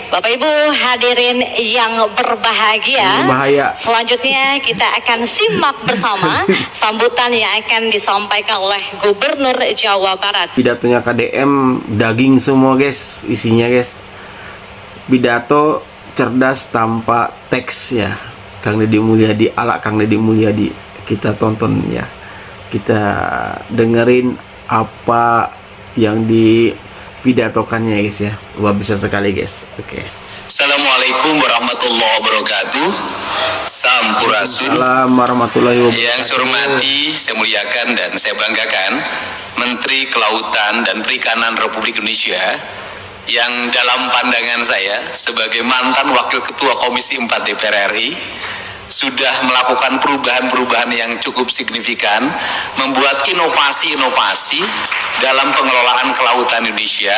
Bapak Ibu hadirin yang berbahagia, selanjutnya kita akan simak bersama sambutan yang akan disampaikan oleh Gubernur Jawa Barat. Pidatonya KDM daging semua guys, isinya guys. Pidato cerdas tanpa teks ya. Kang Deddy Mulyadi ala Kang Deddy Mulyadi. Kita tonton ya. Kita dengerin apa yang dipidatokannya guys ya. Luar biasa sekali guys. Oke. Assalamualaikum warahmatullahi wabarakatuh. Sampurasun. Assalamualaikum warahmatullahi wabarakatuh. Yang saya hormati, saya muliakan dan saya banggakan Menteri Kelautan dan Perikanan Republik Indonesia yang dalam pandangan saya sebagai mantan Wakil Ketua Komisi 4 DPR RI sudah melakukan perubahan-perubahan yang cukup signifikan, membuat inovasi-inovasi dalam pengelolaan kelautan Indonesia,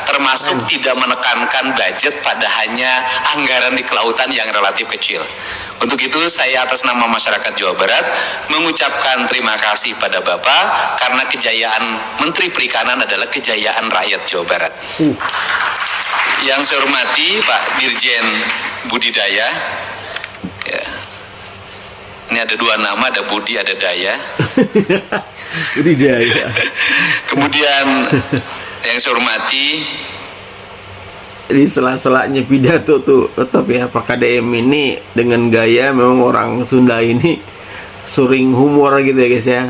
termasuk tidak menekankan budget pada hanya anggaran di kelautan yang relatif kecil. Untuk itu saya atas nama masyarakat Jawa Barat mengucapkan terima kasih pada Bapak, karena kejayaan Menteri Perikanan adalah kejayaan rakyat Jawa Barat. Yang saya hormati Pak Dirjen Budidaya. Ya. Ini ada dua nama, ada Budi, ada Daya. Budidaya. Kemudian yang saya hormati, di sela-selanya pidato tuh tetap ya Pak KDM ini dengan gaya memang orang Sunda ini sering humor gitu ya guys ya.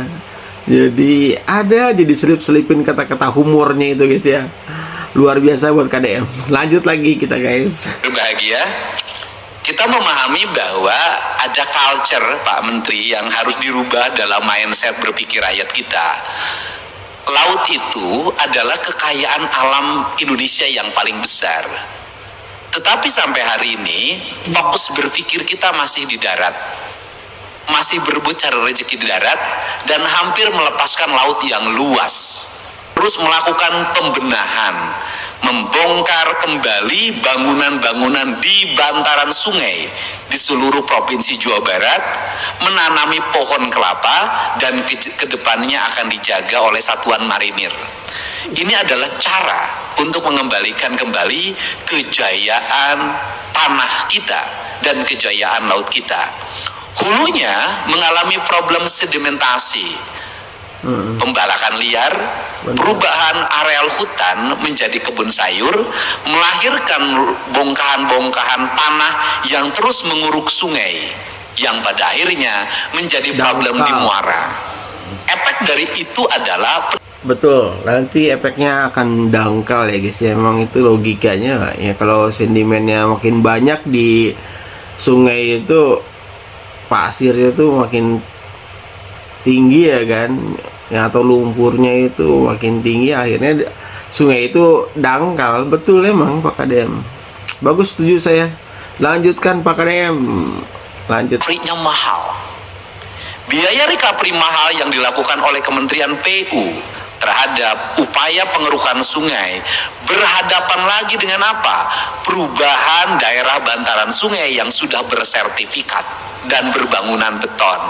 Jadi ada aja diselip-selipin kata-kata humornya itu guys ya. Luar biasa buat KDM. Lanjut lagi kita guys. berbahagia. Kita memahami bahwa ada culture Pak Menteri yang harus dirubah dalam mindset berpikir rakyat kita. Laut itu adalah kekayaan alam Indonesia yang paling besar. Tetapi sampai hari ini fokus berpikir kita masih di darat. Masih berebut cari rezeki di darat dan hampir melepaskan laut yang luas. Terus melakukan pembenahan, membongkar kembali bangunan-bangunan di bantaran sungai di seluruh provinsi Jawa Barat, menanami pohon kelapa dan kedepannya akan dijaga oleh satuan marinir. Ini adalah cara untuk mengembalikan kembali kejayaan tanah kita dan kejayaan laut kita. Hulunya mengalami problem sedimentasi, pembalakan liar, perubahan areal hutan menjadi kebun sayur, melahirkan bongkahan-bongkahan tanah yang terus menguruk sungai, yang pada akhirnya menjadi problem di muara. Efek dari itu adalah Betul, nanti efeknya akan dangkal ya guys ya. Emang itu logikanya ya, kalau sedimennya makin banyak di sungai itu, pasirnya tuh makin tinggi ya kan ya, atau lumpurnya itu makin tinggi, akhirnya sungai itu dangkal. Betul emang Pak KDM, bagus, setuju saya. Lanjutkan Pak KDM, lanjut. recovery-nya mahal. Biaya recovery mahal yang dilakukan oleh Kementerian PU terhadap upaya pengerukan sungai berhadapan lagi dengan apa? Perubahan daerah bantaran sungai yang sudah bersertifikat dan berbangunan beton.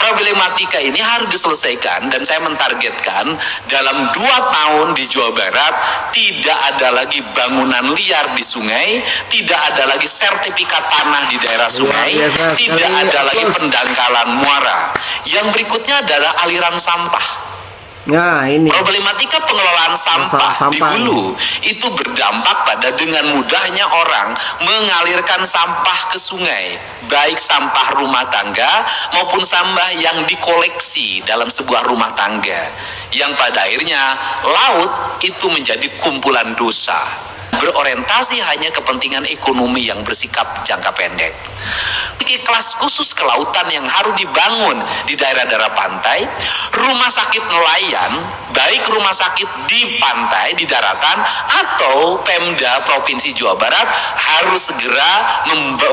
Problematika ini harus diselesaikan, dan saya mentargetkan dalam 2 tahun di Jawa Barat tidak ada lagi bangunan liar di sungai, tidak ada lagi sertifikat tanah di daerah sungai, tidak ada lagi pendangkalan muara. Yang berikutnya adalah aliran sampah. Nah ini Problematika pengelolaan sampah di hulu itu berdampak pada dengan mudahnya orang mengalirkan sampah ke sungai, baik sampah rumah tangga maupun sampah yang dikoleksi dalam sebuah rumah tangga, yang pada akhirnya laut itu menjadi kumpulan dosa, berorientasi hanya kepentingan ekonomi yang bersikap jangka pendek. Kelas khusus kelautan yang harus dibangun di daerah-daerah pantai, rumah sakit nelayan, baik rumah sakit di pantai, di daratan, atau Pemda Provinsi Jawa Barat harus segera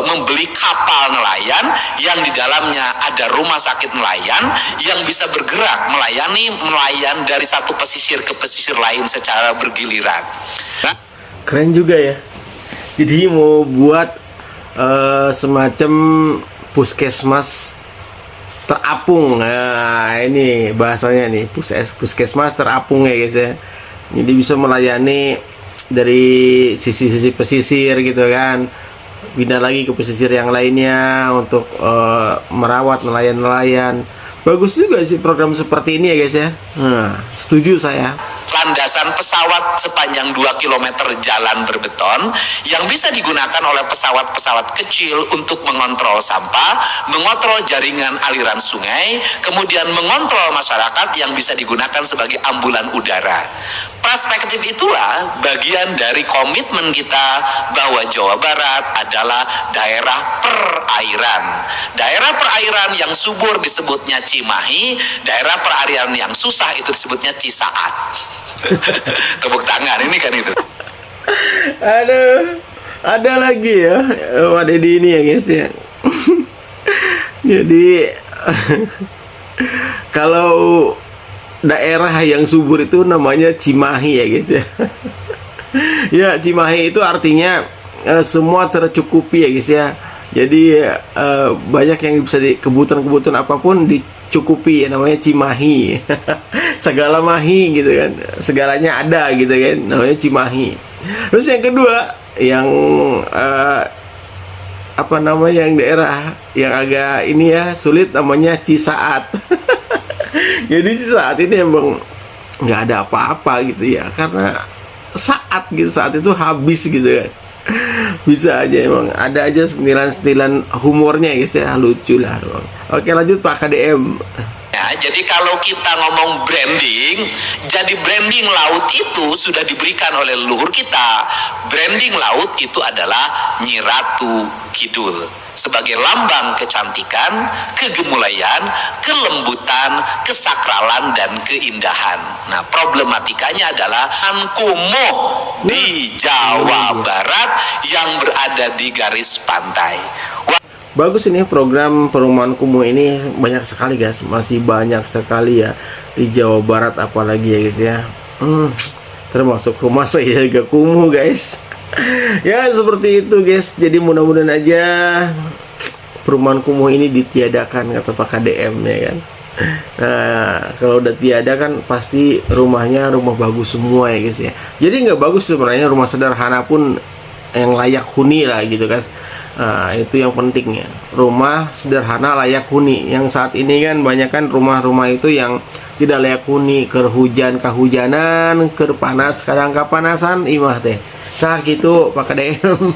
membeli kapal nelayan yang di dalamnya ada rumah sakit nelayan yang bisa bergerak melayani nelayan dari satu pesisir ke pesisir lain secara bergiliran. keren juga ya. Jadi mau buat semacam puskesmas terapung. Nah ini bahasanya nih, puskesmas terapung ya guys ya. Jadi bisa melayani dari sisi-sisi pesisir gitu kan, pindah lagi ke pesisir yang lainnya untuk merawat nelayan-nelayan. Bagus juga sih program seperti ini ya guys ya. Nah, setuju saya. Landasan pesawat sepanjang 2 km jalan berbeton yang bisa digunakan oleh pesawat-pesawat kecil untuk mengontrol sampah, mengontrol jaringan aliran sungai, kemudian mengontrol masyarakat yang bisa digunakan sebagai ambulan udara. Perspektif itulah bagian dari komitmen kita bahwa Jawa Barat adalah daerah perairan. Daerah perairan yang subur disebutnya Cimahi, daerah perairan yang susah itu disebutnya Cisaat. Tepuk tangan ini kan itu. Aduh, ada lagi ya, Pak Deddy ini ya guys ya. Jadi kalau daerah yang subur itu namanya Cimahi ya guys ya. Ya, Cimahi itu artinya semua tercukupi ya guys ya. Jadi banyak yang bisa kebutuhan apapun dicukupi ya, namanya Cimahi. Segala mahi gitu kan, segalanya ada gitu kan, namanya Cimahi. Terus yang kedua, yang apa namanya, yang daerah yang agak ini ya sulit, namanya Cisaat. Jadi Cisaat ini emang nggak ada apa-apa gitu ya, karena saat gitu, saat itu habis gitu kan. Bisa aja emang, ada aja sentilan-sentilan humornya guys ya, lucu lah. Oke, lanjut Pak KDM. Ya, jadi kalau kita ngomong branding, jadi branding laut itu sudah diberikan oleh leluhur kita. Branding laut itu adalah Nyi Ratu Kidul sebagai lambang kecantikan, kegemulaian, kelembutan, kesakralan, dan keindahan. Nah, problematikanya adalah kumuh di Jawa Barat yang berada di garis pantai. Bagus ini program perumahan kumuh ini, banyak sekali guys, masih banyak sekali ya di Jawa Barat apalagi ya guys ya. Termasuk rumah saya juga kumuh guys. Ya seperti itu guys. Jadi mudah-mudahan aja perumahan kumuh ini ditiadakan, kata Pak KDM ya kan. Nah kalau udah tiada kan pasti rumahnya rumah bagus semua ya guys ya. Jadi nggak bagus sebenarnya rumah sederhana pun yang layak huni lah gitu guys. Nah, itu yang pentingnya, rumah sederhana layak huni. Yang saat ini kan banyak kan rumah-rumah itu yang tidak layak huni, kerhujan kahujanan, kerpanas kadang kapanasan, imah teh. Nah gitu Pak KDM.